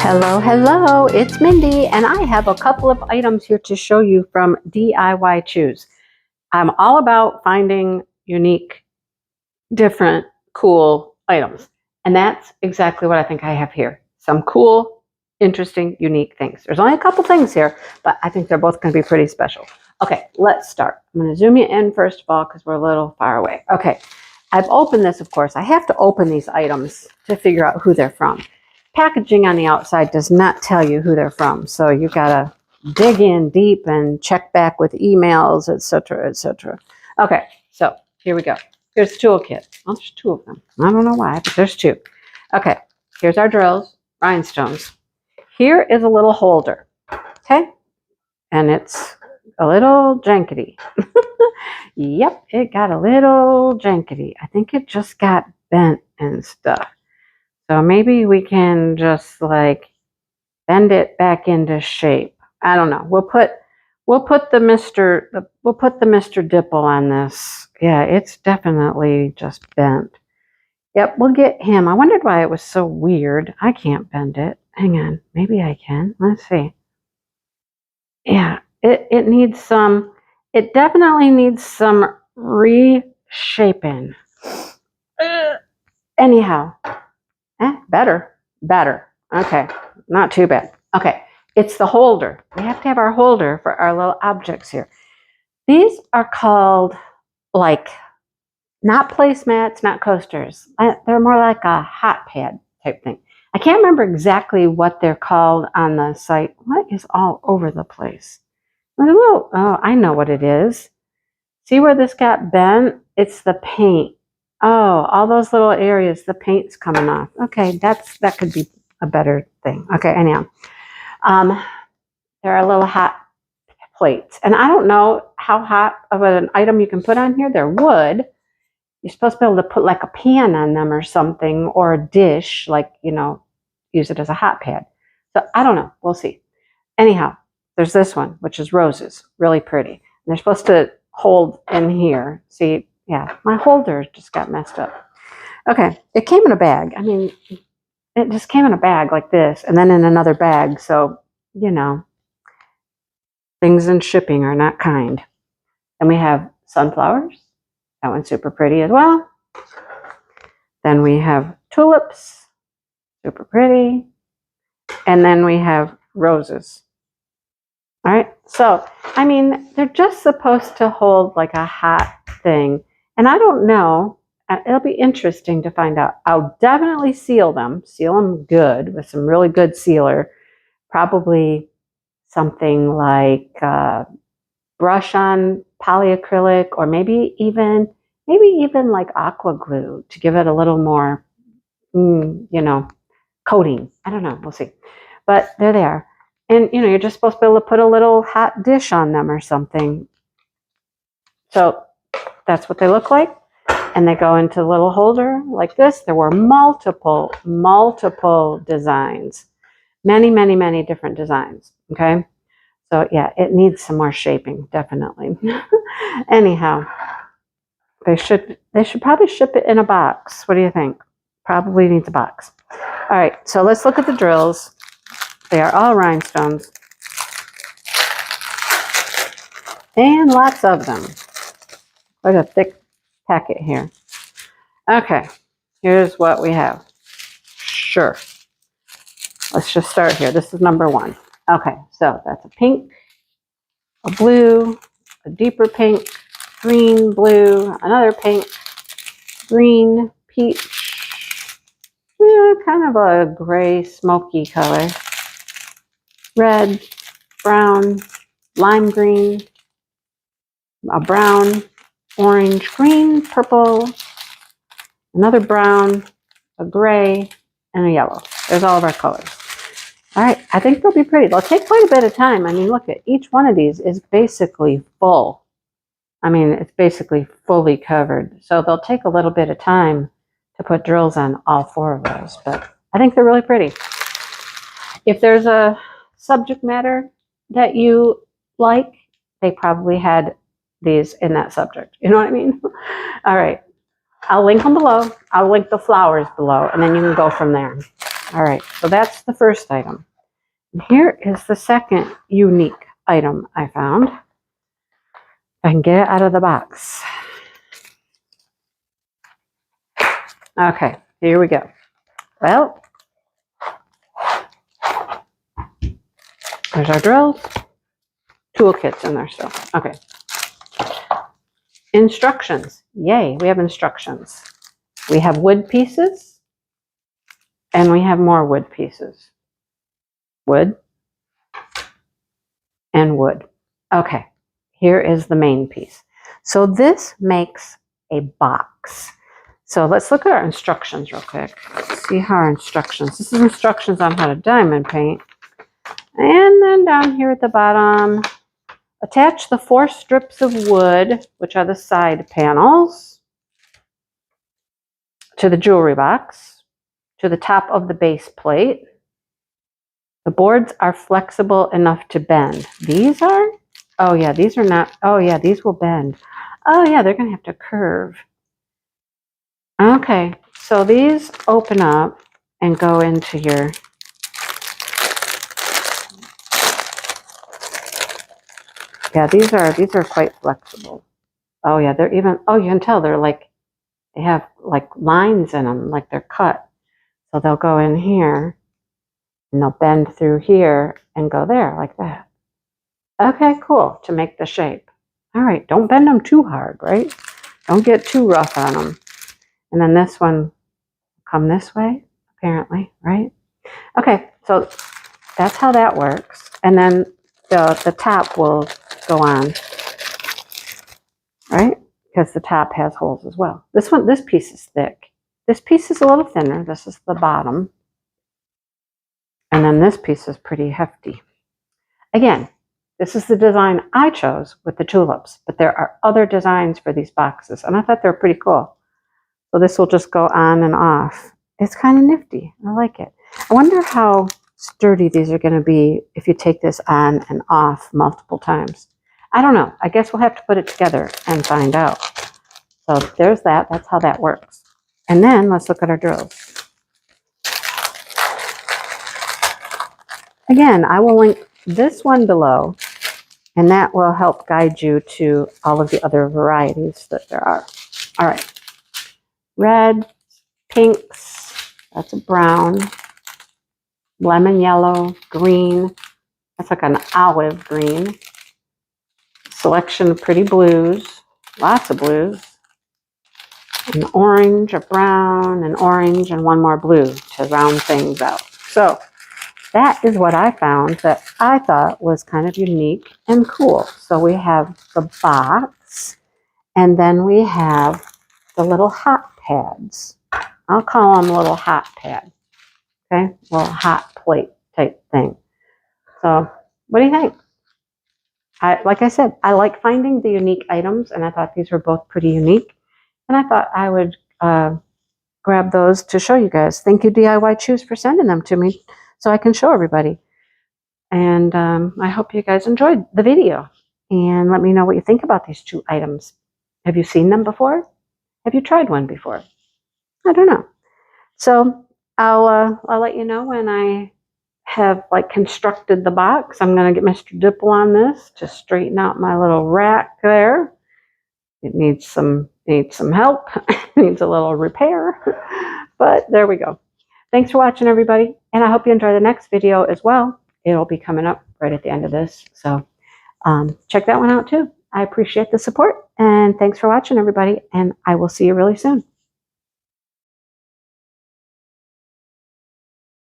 Hello, it's Mindy, and I have a couple of items here to show you from DIYCHOOSE. I'm all about finding unique, different, cool items, and that's exactly what I think I have here. Some cool, interesting, unique things. There's only a couple things here, but I think they're both going to be pretty special. Okay, let's start. I'm going to zoom you in first of all because we're a little far away. Okay, I've opened this, of course. I have to open these items to figure out who they're from. Packaging on the outside does not tell you who they're from, so you gotta dig in deep and check back with emails, etc., etc. Okay, so here we go. Here's the toolkit. Well, there's two of them. I don't know why, but there's two. Okay, here's our drills, rhinestones. Here is a little holder, okay? And it's a little jankety. Yep, it got a little jankety. I think it just got bent and stuff. So maybe we can just like bend it back into shape. I don't know. We'll put the Mr. Dipple on this. Yeah, it's definitely just bent. Yep, we'll get him. I wondered why it was so weird. I can't bend it. Hang on, maybe I can. Let's see. Yeah, it needs some. It definitely needs some reshaping. Anyhow. Better. Okay, not too bad. Okay, it's the holder. We have to have our holder for our little objects here. These are called, like, not placemats, not coasters. They're more like a hot pad type thing. I can't remember exactly what they're called on the site. What is all over the place? Oh, I know what it is. See where this got bent? It's the paint. Oh, all those little areas, the paint's coming off. Okay, that could be a better thing. Okay, anyhow. There are little hot plates. And I don't know how hot of an item you can put on here. They're wood. You're supposed to be able to put like a pan on them or something, or a dish, like, you know, use it as a hot pad. So I don't know. We'll see. Anyhow, there's this one, which is roses. Really pretty. And they're supposed to hold in here. See, yeah, my holder just got messed up. Okay, it came in a bag. I mean, it just came in a bag like this, and then in another bag. So, you know, things in shipping are not kind. And we have sunflowers. That one's super pretty as well. Then we have tulips. Super pretty. And then we have roses. All right, so, I mean, they're just supposed to hold like a hot thing. And I don't know, it'll be interesting to find out. I'll definitely seal them good with some really good sealer. Probably something like brush on polyacrylic, or maybe even like aqua glue to give it a little more, you know, coating. I don't know, we'll see. But there they are. And, you know, you're just supposed to be able to put a little hot dish on them or something. So that's what they look like. And they go into a little holder like this. There were multiple designs. Many different designs. Okay. So yeah, it needs some more shaping, definitely. Anyhow, they should probably ship it in a box. What do you think? Probably needs a box. All right, so let's look at the drills. They are all rhinestones. And lots of them. Quite a thick packet here. Okay, here's what we have. Sure. Let's just start here. This is number one. Okay, so that's a pink, a blue, a deeper pink, green, blue, another pink, green, peach, yeah, kind of a gray, smoky color, red, brown, lime green, a brown, orange, green, purple, another brown, a gray, and a yellow. There's all of our colors. All right, I think they'll be pretty. They'll take quite a bit of time. I mean, look at each one of these is basically full. I mean, it's basically fully covered. So they'll take a little bit of time to put drills on all four of those, but I think they're really pretty. If there's a subject matter that you like, they probably had these in that subject. You know what I mean? All right. I'll link them below. I'll link the flowers below, and then you can go from there. All right, so that's the first item. And here is the second unique item I found. I can get it out of the box. Okay, here we go. Well, there's our drills. Toolkits in there still. Okay. Instructions. Yay, we have instructions. We have wood pieces, and we have more wood pieces. Wood and wood. Okay, here is the main piece. So this makes a box. So let's look at our instructions real quick. Let's see how our instructions. This is instructions on how to diamond paint. And then down here at the bottom, attach the 4 strips of wood, which are the side panels, to the jewelry box, to the top of the base plate. The boards are flexible enough to bend. These are? Oh yeah, these are not. Oh yeah, these will bend. Oh yeah, they're going to have to curve. Okay, so these open up and go into your... Yeah, these are quite flexible. Oh yeah, they're even, oh, you can tell they're like, they have like lines in them, like they're cut. So they'll go in here and they'll bend through here and go there like that. Okay, cool, to make the shape. All right, don't bend them too hard, right? Don't get too rough on them. And then this one come this way, apparently, right? Okay, so that's how that works. And then the top will go on, right? Because the top has holes as well. This piece is thick. This piece is a little thinner. This is the bottom. And then this piece is pretty hefty. Again, this is the design I chose with the tulips, but there are other designs for these boxes, and I thought they were pretty cool. So this will just go on and off. It's kind of nifty. I like it. I wonder how sturdy these are going to be if you take this on and off multiple times. I don't know. I guess we'll have to put it together and find out. So there's that. That's how that works. And then let's look at our drills. Again, I will link this one below, and that will help guide you to all of the other varieties that there are. All right. Red, pinks, that's a brown, lemon yellow, green, that's like an olive green, selection of pretty blues, lots of blues, an orange, a brown, an orange, and one more blue to round things out. So that is what I found that I thought was kind of unique and cool. So we have the box, and then we have the little hot pads. I'll call them little hot pad. Okay, little hot plate type thing. So what do you think? Like I said, I like finding the unique items, and I thought these were both pretty unique. And I thought I would grab those to show you guys. Thank you, DIYCHOOSE, for sending them to me so I can show everybody. And I hope you guys enjoyed the video. And let me know what you think about these 2 items. Have you seen them before? Have you tried one before? I don't know. So I'll let you know when I have like constructed the box. I'm going to get Mr. Dipple on this to straighten out my little rack there. It needs some help. Needs a little repair. But there we go. Thanks for watching, everybody. And I hope you enjoy the next video as well. It'll be coming up right at the end of this. So check that one out too. I appreciate the support. And thanks for watching, everybody. And I will see you really soon.